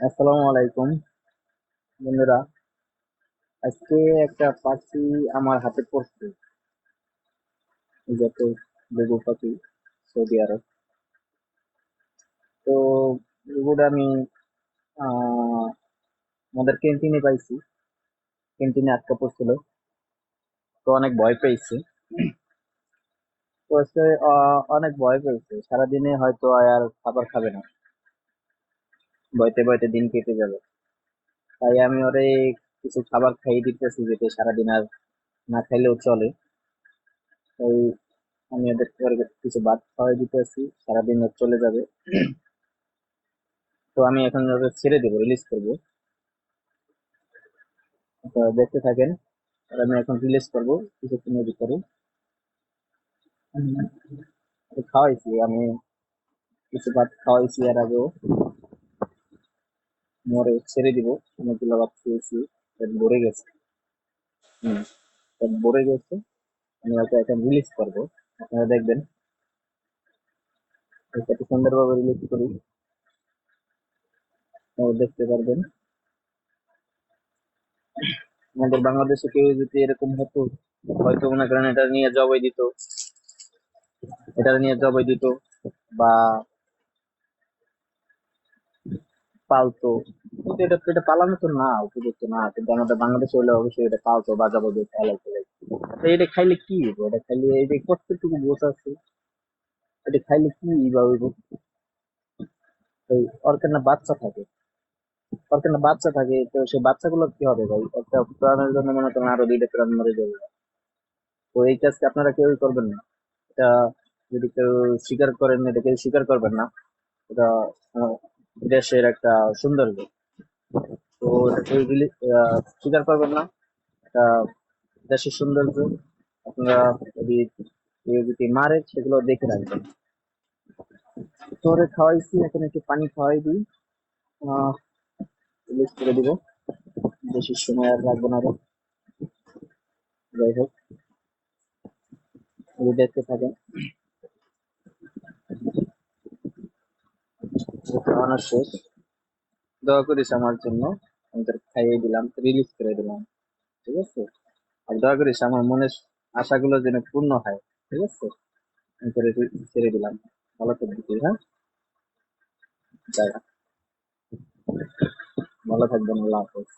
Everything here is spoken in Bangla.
আসসালামু আলাইকুম বন্ধুরা। আজকে একটা পাখি আমার হাতে পড়ছে, যত বেগু পাখি, সৌদি আরব। তো বেগুটা আমি আহ আমাদের ক্যান্টিনে পাইছি, ক্যান্টিনে আটকা পড়ছিল। তো অনেক ভয় পেয়েছে। তো আজকে অনেক ভয় পেয়েছে, সারাদিনে হয়তো আর খাবার খাবে না, ভয়তে ভয়তে দিন কেটে যাবে। তাই আমি ওরে কিছু খাবার খাইয়ে দিতেছি, যেতে সারাদিন আর না খাইলেও চলে। ওই আমি ওদেরকে ওর কিছু ভাত খাওয়াই দিতেছি, সারাদিন ওর চলে যাবে। তো আমি এখন ওকে ছেড়ে দেবো, রিলিজ করবো। তো দেখতে থাকেন। আর আমি এখন রিলিজ করবো কিছুক্ষণের ভিতরে। ওকে খাওয়াইছি আমি, কিছু ভাত খাওয়াইছি এর আগেও। মরে ছেড়ে দিব, অনেকগুলো ভাত খেয়েছি, পেট ভরে গেছে। হম, পেট ভরে গেছে। আমি ওকে এখন রিলিজ করবো, আপনারা দেখবেন। কত সুন্দরভাবে রিলিজ করি, দেখতে পারবেন। আমাদের বাংলাদেশে কেউ যদি এরকম হতো, হয়তো মনে করেন এটা নিয়ে জবাই দিত বা পালতো। কিন্তু এটা পালানো তো না, উপযুক্ত না। কিন্তু আমাদের বাংলাদেশে হলে অবশ্যই এটা পালতো বা জবাই পালাইতো। তো এটা খাইলে কি হইবো? এটা খাইলে এই যে কতটুকু বোঝ আছে, এটা খাইলে কি বা হইব? ওই ওর কেন বাচ্চা থাকে, তো সেই বাচ্চাগুলো কি হবে ভাই? একটা প্রাণের জন্য মনে করেন আরো দুইটা প্রাণ মরে যাবে। তো এই কাজটা আপনারা কেউই করবেন না। এটা যদি কেউ স্বীকার করেন, এটা কেউ স্বীকার করবেন না। এটা আহ, দেশের একটা সৌন্দর্য। তো এটা কেউ স্বীকার করবেন না। এটা দেশের সৌন্দর্য। আপনারা যদি কেউ যদি মারে, সেগুলো দেখে রাখবেন। তোরে খাওয়াইছি, এখন একটু পানি খাওয়াই দিই। আহ রিলিজ করে দিব, বেশি সময় আর রাখবো না আরো। যাই হোক, যদি দেখতে থাকেন। খাওয়ানো শেষ। দোয়া করিস আমার জন্য। আমি তোর খাইয়ে দিলাম, রিলিজ করে দিলাম। ঠিক আছে? আর দোয়া করিস আমার মনের আশাগুলো যেন পূর্ণ হয়। ঠিক আছে? আমি তোরে ছেড়ে দিলাম। ভালো থাকবি, হ্যাঁ? যাই, ভালো থাকবেন। আল্লাহ হাফেজ।